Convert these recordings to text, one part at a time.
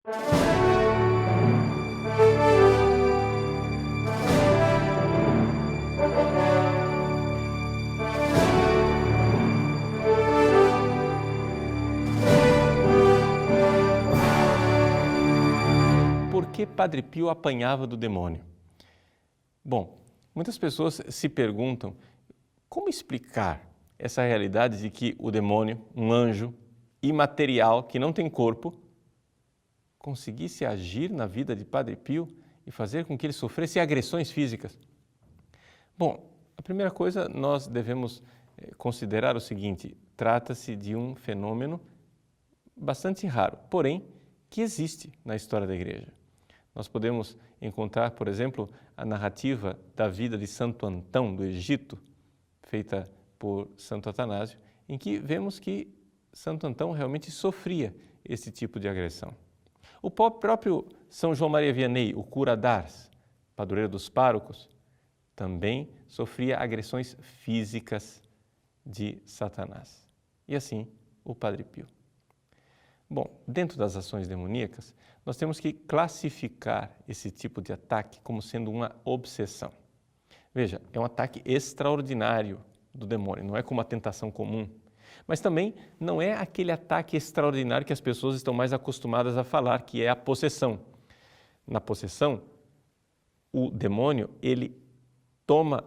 Por que Padre Pio apanhava do demônio? Bom, muitas pessoas se perguntam como explicar essa realidade de que o demônio, um anjo imaterial que não tem corpo, conseguisse agir na vida de Padre Pio e fazer com que ele sofresse agressões físicas. Bom, a primeira coisa nós devemos considerar o seguinte: trata-se de um fenômeno bastante raro, porém que existe na história da Igreja. Nós podemos encontrar, por exemplo, a narrativa da vida de Santo Antão do Egito, feita por Santo Atanásio, em que vemos que Santo Antão realmente sofria esse tipo de agressão. O próprio São João Maria Vianney, o cura d'Ars, padroeiro dos párocos, também sofria agressões físicas de Satanás. E assim o Padre Pio. Bom, dentro das ações demoníacas, nós temos que classificar esse tipo de ataque como sendo uma obsessão. Veja, é um ataque extraordinário do demônio, não é como uma tentação comum. Mas também não é aquele ataque extraordinário que as pessoas estão mais acostumadas a falar, que é a possessão. Na possessão, o demônio, ele toma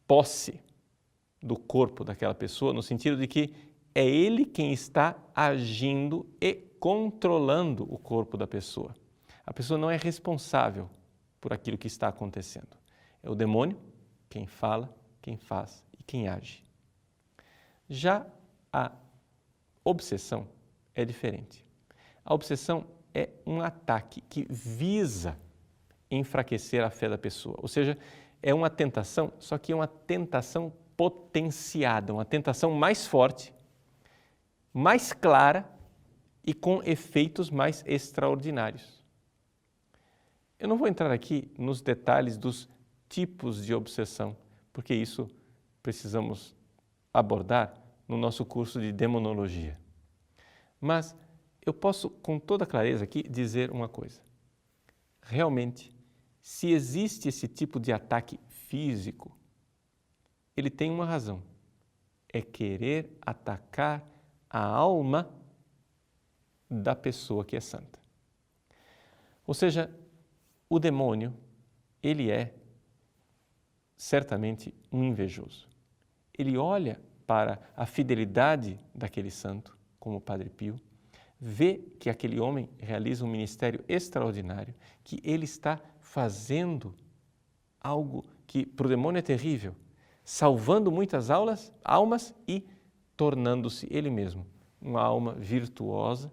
posse do corpo daquela pessoa, no sentido de que é ele quem está agindo e controlando o corpo da pessoa. A pessoa não é responsável por aquilo que está acontecendo. É o demônio quem fala, quem faz e quem age. Já a obsessão é diferente. A obsessão é um ataque que visa enfraquecer a fé da pessoa. Ou seja, é uma tentação, só que é uma tentação potenciada, uma tentação mais forte, mais clara e com efeitos mais extraordinários. Eu não vou entrar aqui nos detalhes dos tipos de obsessão, porque isso precisamos abordar no nosso curso de demonologia. Mas eu posso, com toda clareza aqui, dizer uma coisa. Realmente, se existe esse tipo de ataque físico, ele tem uma razão. É querer atacar a alma da pessoa que é santa. Ou seja, o demônio, ele é certamente um invejoso. Ele olha para a fidelidade daquele santo, como o Padre Pio, vê que aquele homem realiza um ministério extraordinário, que ele está fazendo algo que para o demônio é terrível, salvando muitas almas e tornando-se ele mesmo uma alma virtuosa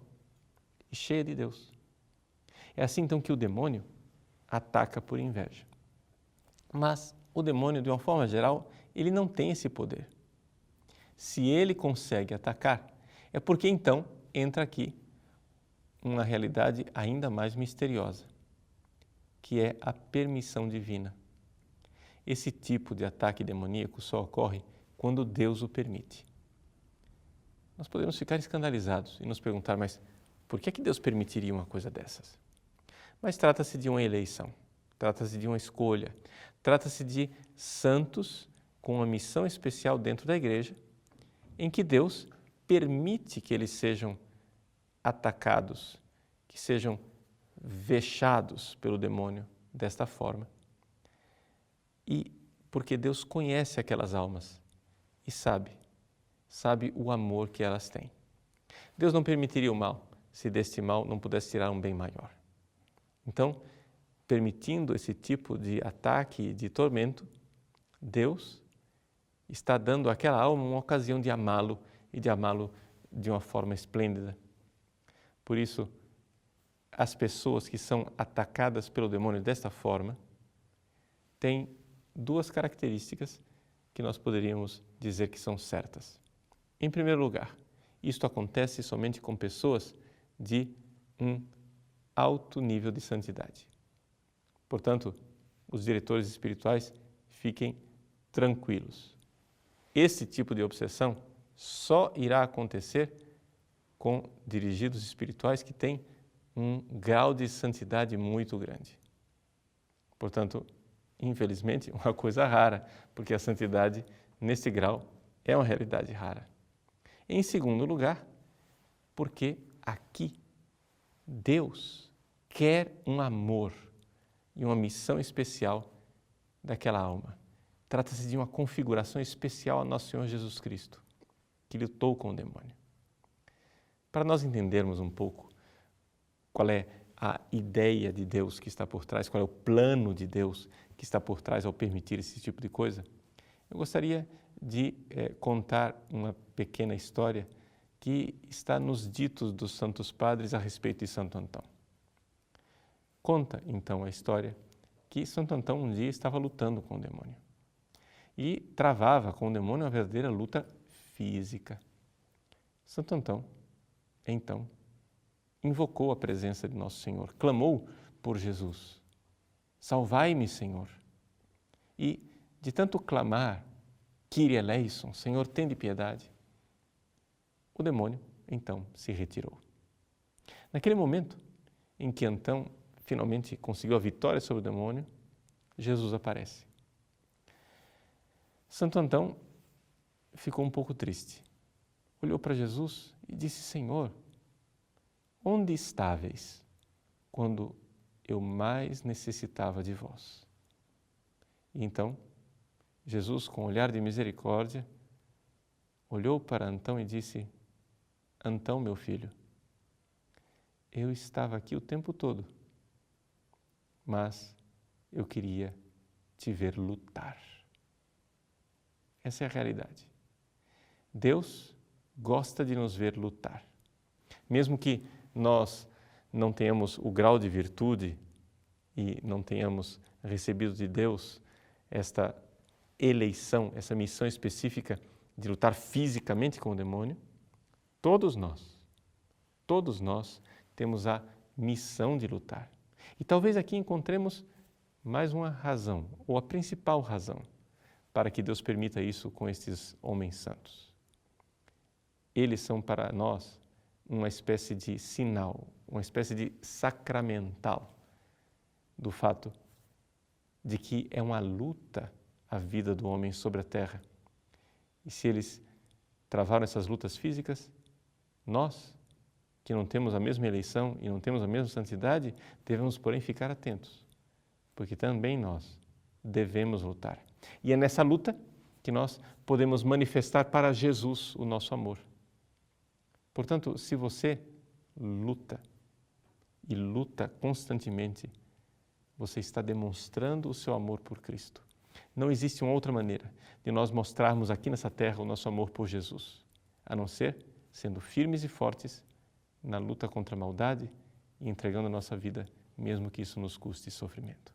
e cheia de Deus. É assim então que o demônio ataca por inveja. Mas o demônio, de uma forma geral, ele não tem esse poder. Se ele consegue atacar, é porque então entra aqui uma realidade ainda mais misteriosa, que é a permissão divina. Esse tipo de ataque demoníaco só ocorre quando Deus o permite. Nós podemos ficar escandalizados e nos perguntar, mas por que Deus permitiria uma coisa dessas? Mas trata-se de uma eleição, trata-se de uma escolha, trata-se de santos com uma missão especial dentro da igreja, em que Deus permite que eles sejam atacados, que sejam vexados pelo demônio desta forma. E porque Deus conhece aquelas almas e sabe o amor que elas têm. Deus não permitiria o mal se deste mal não pudesse tirar um bem maior. Então, permitindo esse tipo de ataque e de tormento, Deus está dando àquela alma uma ocasião de amá-lo e de amá-lo de uma forma esplêndida. Por isso, as pessoas que são atacadas pelo demônio desta forma têm duas características que nós poderíamos dizer que são certas. Em primeiro lugar, isto acontece somente com pessoas de um alto nível de santidade. Portanto, os diretores espirituais fiquem tranquilos. Esse tipo de obsessão só irá acontecer com dirigidos espirituais que têm um grau de santidade muito grande. Portanto, infelizmente, uma coisa rara, porque a santidade, nesse grau, é uma realidade rara. Em segundo lugar, porque aqui Deus quer um amor e uma missão especial daquela alma. Trata-se de uma configuração especial a nosso Senhor Jesus Cristo, que lutou com o demônio. Para nós entendermos um pouco qual é a ideia de Deus que está por trás, qual é o plano de Deus que está por trás ao permitir esse tipo de coisa, eu gostaria de contar uma pequena história que está nos ditos dos Santos Padres a respeito de Santo Antão. Conta, então, a história que Santo Antão um dia estava lutando com o demônio e travava com o demônio uma verdadeira luta física. Santo Antão, então, invocou a presença de Nosso Senhor, clamou por Jesus. Salvai-me, Senhor. E, de tanto clamar, Kyrie eleison, Senhor, tende piedade, o demônio, então, se retirou. Naquele momento em que Antão finalmente conseguiu a vitória sobre o demônio, Jesus aparece. Santo Antão ficou um pouco triste. Olhou para Jesus e disse: Senhor, onde estáveis quando eu mais necessitava de vós? E então, Jesus, com um olhar de misericórdia, olhou para Antão e disse: Antão, meu filho, eu estava aqui o tempo todo, mas eu queria te ver lutar. Essa é a realidade. Deus gosta de nos ver lutar. Mesmo que nós não tenhamos o grau de virtude e não tenhamos recebido de Deus esta eleição, essa missão específica de lutar fisicamente com o demônio, todos nós temos a missão de lutar. E talvez aqui encontremos mais uma razão, ou a principal razão, para que Deus permita isso com estes homens santos. Eles são para nós uma espécie de sinal, uma espécie de sacramental do fato de que é uma luta a vida do homem sobre a terra. E se eles travaram essas lutas físicas, nós, que não temos a mesma eleição e não temos a mesma santidade, devemos, porém, ficar atentos, porque também nós devemos lutar. E é nessa luta que nós podemos manifestar para Jesus o nosso amor. Portanto, se você luta e luta constantemente, você está demonstrando o seu amor por Cristo. Não existe uma outra maneira de nós mostrarmos aqui nessa terra o nosso amor por Jesus, a não ser sendo firmes e fortes na luta contra a maldade e entregando a nossa vida, mesmo que isso nos custe sofrimento.